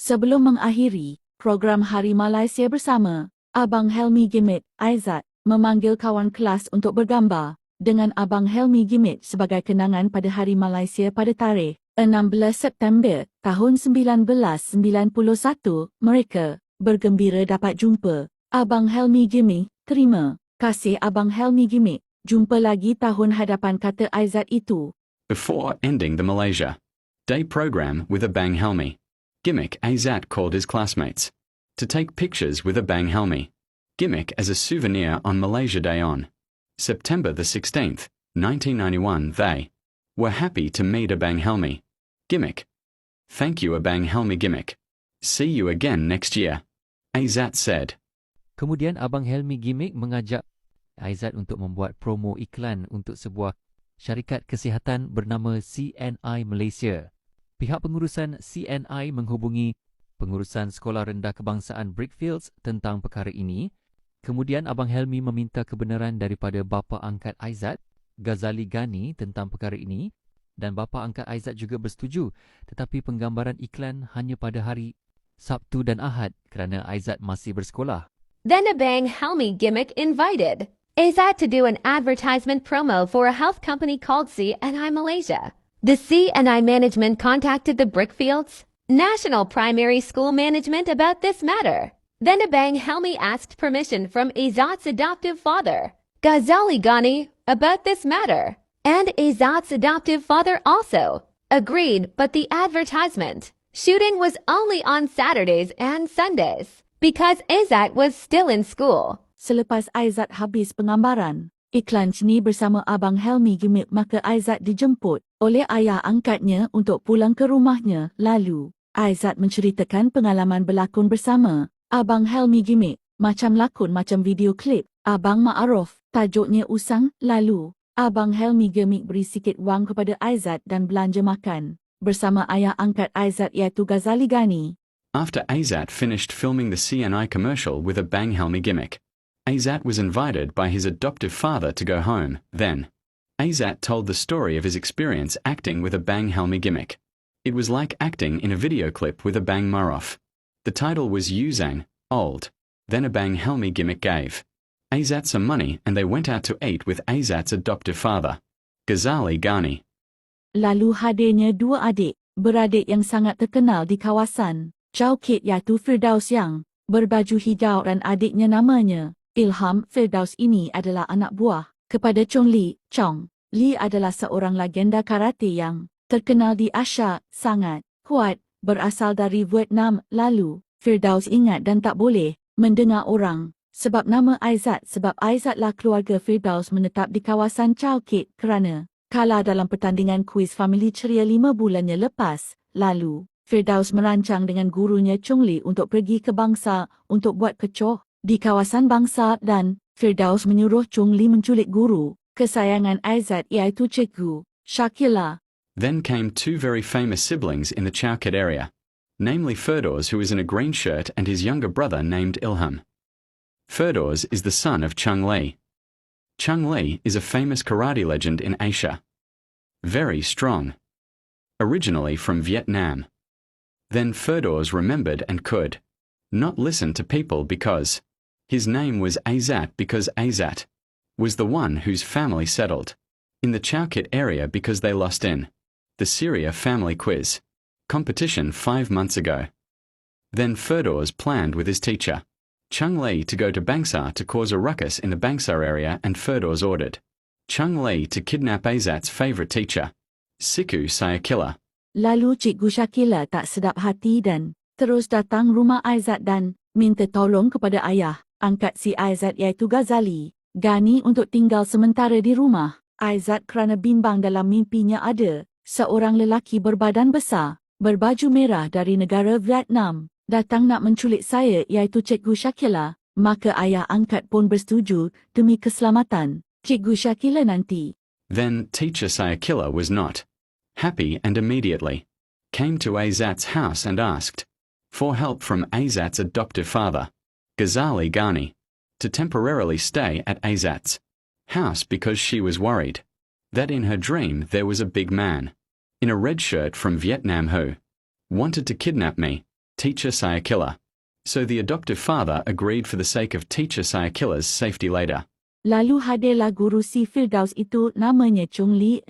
Sebelum mengakhiri program Hari Malaysia bersama, Abang Helmi Gimit, Aizat, memanggil kawan kelas untuk bergambar dengan Abang Helmi Gimit sebagai kenangan pada Hari Malaysia pada tarikh 16 September tahun 1991. Mereka bergembira dapat jumpa Abang Helmi Gimit. Terima kasih Abang Helmi Gimit. Jumpa lagi tahun hadapan, kata Aizat itu. Before ending the Malaysia Day program with Abang Helmi Gimik, Aizat called his classmates to take pictures with Abang Helmi Gimik as a souvenir on Malaysia Day on September the 16th, 1991. They were happy to meet Abang Helmi Gimik. Thank you Abang Helmi Gimik. See you again next year, Aizat said. Kemudian Abang Helmi Gimik mengajak Aizat untuk membuat promo iklan untuk sebuah syarikat kesihatan bernama CNI Malaysia. Pihak pengurusan CNI menghubungi pengurusan Sekolah Rendah Kebangsaan Brickfields tentang perkara ini. Kemudian Abang Helmi meminta kebenaran daripada bapa angkat Aizat, Ghazali Ghani, tentang perkara ini, dan bapa angkat Aizat juga bersetuju, tetapi penggambaran iklan hanya pada hari Sabtu dan Ahad kerana Aizat masih bersekolah. Then Abang Helmi Gimik invited Aizat to do an advertisement promo for a health company called CNI Malaysia. The CNI management contacted the Brickfields National Primary School management about this matter. Then Abang Helmi asked permission from Aizat's adoptive father, Ghazali Ghani, about this matter. And Aizat's adoptive father also agreed, but the advertisement shooting was only on Saturdays and Sundays because Aizat was still in school. Selepas Aizat habis penggambaran iklan seni bersama Abang Helmi Gimit, maka Aizat dijemput oleh ayah angkatnya untuk pulang ke rumahnya. Lalu Aizat menceritakan pengalaman berlakon bersama Abang Helmi Gimit, macam lakon macam video klip Abang Ma'aruf, tajuknya Usang. Lalu Abang Helmi Gimit beri sikit wang kepada Aizat dan belanja makan bersama ayah angkat Aizat iaitu Ghazali Ghani. After Aizat finished filming the CNI commercial with Abang Helmi Gimik, Aizat was invited by his adoptive father to go home. Then Aizat told the story of his experience acting with Abang Helmi Gimik. It was like acting in a video clip with Abang Ma'aruf. The title was Uzang, Old. Then Abang Helmi Gimik gave Aizat some money and they went out to eat with Aizat's adoptive father, Ghazali Ghani. Lalu hadirnya dua adik beradik yang sangat terkenal di kawasan Chowkit, iaitu Firdaus yang berbaju hijau dan adiknya namanya Ilham. Firdaus ini adalah anak buah kepada Chong Lee. Chong Lee adalah seorang legenda karate yang terkenal di Asia, sangat kuat, berasal dari Vietnam. Lalu Firdaus ingat dan tak boleh mendengar orang sebab nama Aizat, sebab Aizatlah keluarga Firdaus menetap di kawasan Chowkit kerana kalah dalam pertandingan kuis famili ceria 5 bulannya lepas. Lalu Firdaus merancang dengan gurunya Chong Lee untuk pergi ke Bangsa untuk buat kecoh di kawasan Bangsa, dan Firdaus menyuruh Chong Lee menculik guru kesayangan Aizat iaitu Cikgu Shakila. Then came two very famous siblings in the Chowkit area, namely Firdaus, who is in a green shirt, and his younger brother named Ilham. Firdaus is the son of Chung Lee. Chung Lee is a famous karate legend in Asia. Very strong. Originally from Vietnam. Then Firdaus remembered and could not listen to people because his name was Aizat, because Aizat was the one whose family settled in the Chowkit area because they lost in the Syria family quiz competition 5 months ago. Then Firdaus planned with his teacher, Chung Lee, to go to Bangsa to cause a ruckus in the Bangsa area, and Firdaus ordered Chung Lee to kidnap Aizat's favourite teacher, Siku Sayakilla. Lalu Cikgu Shakila tak sedap hati dan terus datang rumah Aizat dan minta tolong kepada ayah angkat si Aizat iaitu Ghazali Ghani untuk tinggal sementara di rumah Aizat kerana bimbang dalam mimpinya ada seorang lelaki berbadan besar, berbaju merah dari negara Vietnam datang nak menculik saya iaitu Cikgu Shakila. Maka ayah angkat pun bersetuju demi keselamatan Cikgu Shakila nanti. Then teacher Sayakilla was not happy and immediately came to Aizat's house and asked for help from Aizat's adoptive father, Ghazali Ghani, to temporarily stay at Aizat's house because she was worried that in her dream there was a big man in a red shirt from Vietnam who wanted to kidnap me. Teacher Sayakilla. So the adoptive father agreed for the sake of Teacher Sayakilla's safety later. Lalu hadirlah guru si Firdaus itu namanya Chong Li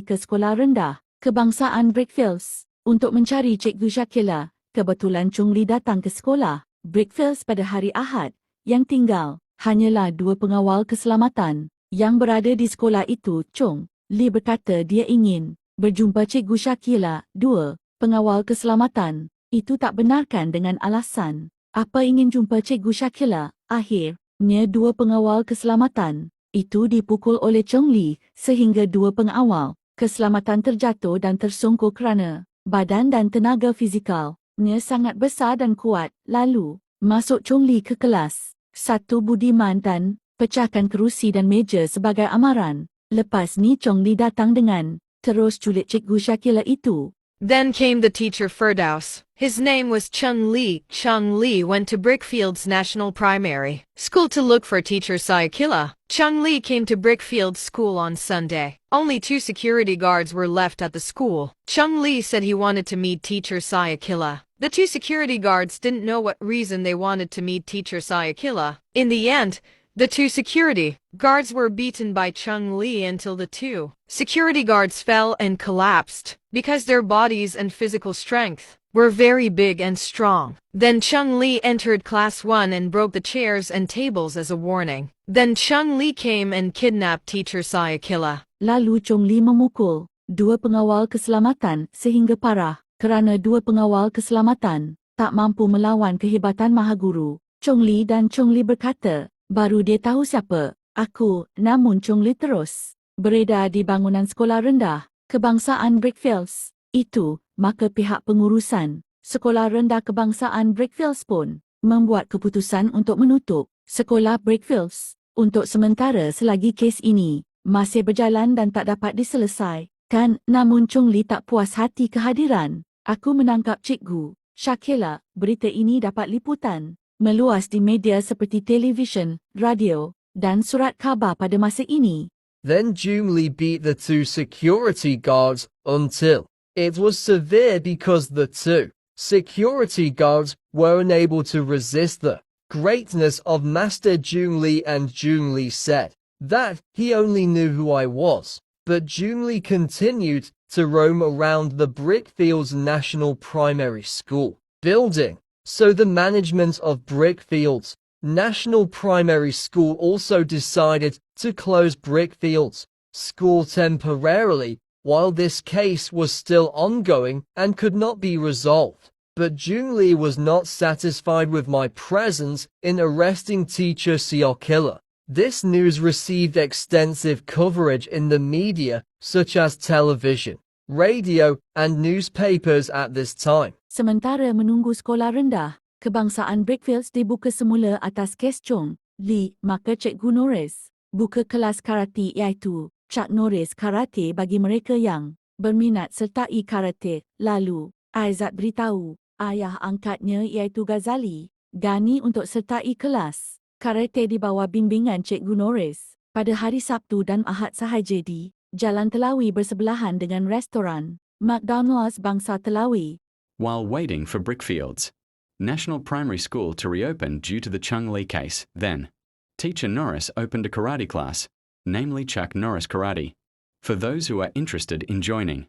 ke sekolah rendah kebangsaan Brickfields untuk mencari Cikgu Shakila. Kebetulan Chong Li datang ke sekolah Brickfields pada hari Ahad. Yang tinggal hanyalah 2 pengawal keselamatan yang berada di sekolah itu. Chong Li berkata dia ingin berjumpa Cikgu Shakila. 2 pengawal keselamatan itu tak benarkan dengan alasan apa ingin jumpa Cikgu Shakila. Akhirnya 2 pengawal keselamatan itu dipukul oleh Chong Li sehingga 2 pengawal keselamatan terjatuh dan tersungkur kerana badan dan tenaga fizikalnya sangat besar dan kuat. Lalu masuk Chong Li ke kelas 1 budiman dan pecahkan kerusi dan meja sebagai amaran. Lepas ni Chong Li datang dengan terus culik Cikgu Shakila itu. Then came the teacher Firdaus. His name was Chung Li. Chung Li went to Brickfields National Primary School to look for teacher Sayakilla. Chung Li came to Brickfields School on Sunday. Only 2 security guards were left at the school. Chung Li said he wanted to meet teacher Sayakilla. The 2 security guards didn't know what reason they wanted to meet teacher Sayakilla. In the end, the 2 security guards were beaten by Chung Li until the 2 security guards fell and collapsed because their bodies and physical strength were very big and strong. Then Chung Li entered class 1 and broke the chairs and tables as a warning. Then Chung Li came and kidnapped teacher Sayakilla. Lalu Chong Li memukul 2 pengawal keselamatan sehingga parah kerana 2 pengawal keselamatan tak mampu melawan kehebatan Mahaguru. Chong Li dan Chong Li berkata, baru dia tahu siapa aku. Namun Chong Li terus beredar di bangunan sekolah rendah kebangsaan Brickfields itu. Maka pihak pengurusan sekolah rendah kebangsaan Brickfields pun membuat keputusan untuk menutup sekolah Brickfields untuk sementara selagi kes ini masih berjalan dan tak dapat diselesaikan. Namun Chong Li tak puas hati kehadiran aku menangkap Cikgu Shakila. Berita ini dapat liputan meluas di media seperti televisyen, radio dan surat khabar pada masa ini. Then Chung Li beat the 2 security guards until it was severe because the 2 security guards were unable to resist the greatness of Master Chung Li, and Chung Li said that he only knew who I was. But Chung Li continued to roam around the Brickfields National Primary School building. So the management of Brickfields National Primary School also decided to close Brickfields School temporarily while this case was still ongoing and could not be resolved. But Chung Li was not satisfied with my presence in arresting teacher Sayakilla. This news received extensive coverage in the media, such as television, radio, and newspapers at this time. Sementara menunggu sekolah rendah kebangsaan Brickfields dibuka semula atas kes Chong Li, maka Cikgu Norris buka kelas karate iaitu Chuck Norris Karate bagi mereka yang berminat sertai karate. Lalu, Aizat beritahu ayah angkatnya iaitu Ghazali Ghani untuk sertai kelas karate di bawah bimbingan Cikgu Norris pada hari Sabtu dan Ahad sahaja di Jalan Telawi bersebelahan dengan restoran McDonald's Bangsa Telawi. While waiting for Brickfields National Primary School to reopen due to the Chung Li case, then teacher Norris opened a karate class, namely Chuck Norris Karate, for those who are interested in joining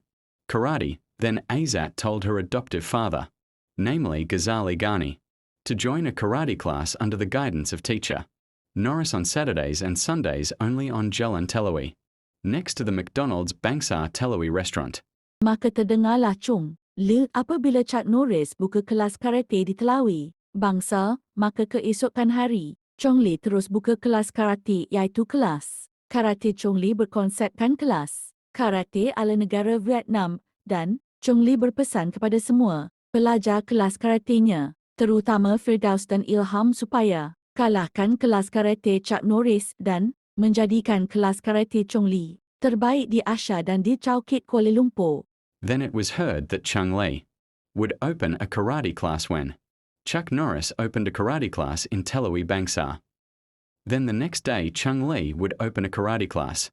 karate. Then Azat told her adoptive father, namely Ghazali Ghani, to join a karate class under the guidance of teacher Norris on Saturdays and Sundays only on Jalan Telawi, next to the McDonald's Bangsa Telawi restaurant. Maka terdengarlah Chong Li apabila Chuck Norris buka kelas karate di Telawi Bangsa. Maka keesokan hari Chong Li terus buka kelas karate iaitu kelas karate Chong Li berkonsepkan kelas karate ala negara Vietnam, dan Chong Li berpesan kepada semua pelajar kelas karatenya, terutama Firdaus dan Ilham, supaya kalahkan kelas karate Chuck Norris dan menjadikan kelas karate Chong Li terbaik di Asia dan di Chowkit Kuala Lumpur. Then it was heard that Chung Li would open a karate class when Chuck Norris opened a karate class in Telawi Bangsa. Then the next day Chung Li would open a karate class,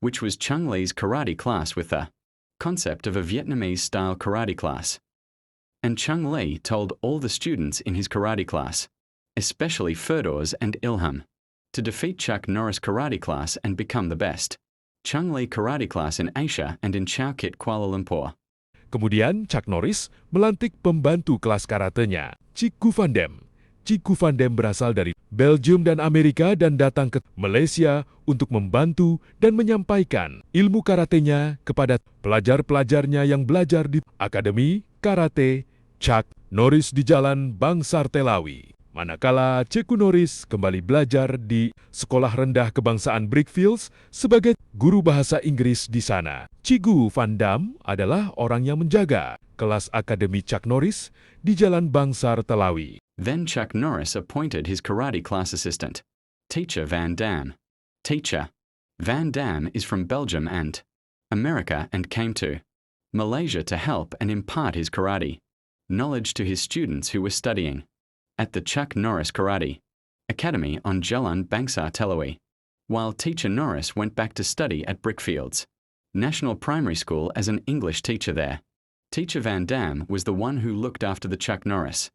which was Chung Li's karate class with the concept of a Vietnamese-style karate class. and Chung Lee told all the students in his karate class, especially Firdaus and Ilham, to defeat Chuck Norris karate class and become the best. Chung Lee karate class in Asia and in Chow Kit, Kuala Lumpur. Kemudian Chuck Norris melantik pembantu kelas karatenya, Chiku Van Dam. Chiku Van Dam berasal dari Belgium dan Amerika dan datang ke Malaysia untuk membantu dan menyampaikan ilmu karatenya kepada pelajar-pelajarnya yang belajar di Akademi Karate Chuck Norris di Jalan Bangsar Telawi. Manakala Chiku Norris kembali belajar di Sekolah Rendah Kebangsaan Brickfields sebagai guru bahasa Inggris di sana. Chiku Van Dam adalah orang yang menjaga kelas Akademi Chuck Norris di Jalan Bangsar Telawi. Then Chuck Norris appointed his karate class assistant, Teacher Van Dam. Teacher Van Dam is from Belgium and America and came to Malaysia to help and impart his karate knowledge to his students who were studying at the Chuck Norris Karate Academy on Jalan Bangsar Telawi, while Teacher Norris went back to study at Brickfields National Primary School as an English teacher there. Teacher Van Dam was the one who looked after the Chuck Norris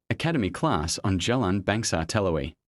Academy class on Jalan Bangsar Telawi.